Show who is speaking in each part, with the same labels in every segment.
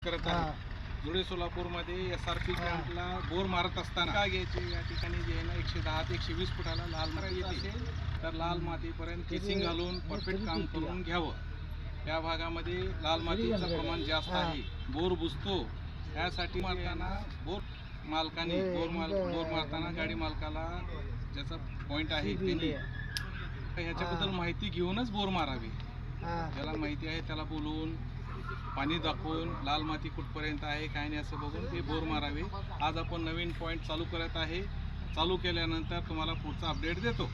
Speaker 1: करत आहे. धुळे सोलापूरमध्ये SRP कॅम्पला बोर मारत असताना काय घ्यायचे या ठिकाणी जे आहे ना 110 ते 120 फुटाला लाल माती येते, तर लाल मातीपर्यंत केसिंग घालून परफेक्ट काम करून घ्यावं। या भागामध्ये लाल मातीचं प्रमाण जास्त आहे, बोर बुजतो। यासाठी मारताना बोर मालकाने बोर मारताना गाडी मालकाला ज्याचा पॉईंट आहे त्यांनी ह्याच्याबद्दल माहिती घेऊनच बोर मारावी। ज्याला माहिती आहे त्याला बोलवून पाणी दाखवून लाल माती कुठपर्यंत आहे काय नाही असं बघून ते बोर मारावे। आज आपण नवीन पॉईंट चालू करत आहे, चालू केल्यानंतर तुम्हाला पुढचा अपडेट देतो।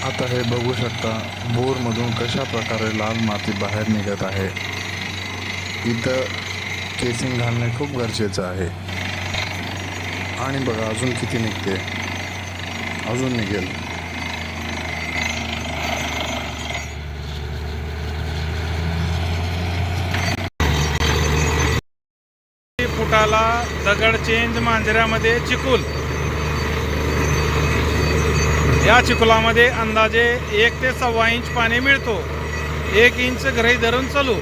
Speaker 2: आता हे बघू शकता बोरमधून कशा प्रकारे लाल माती बाहेर निघत आहे। इथं केसिंग घालणे खूप गरजेचं आहे। आणि बघा अजून किती निघते, अजून निघेल।
Speaker 1: फुटाला दगड चेंज मांजऱ्यामध्ये चिखल। या चिखलामध्ये अंदाजे 1 ते 1.25 इंच पाणी मिळतो। 1 इंच गृहीत धरून चालू।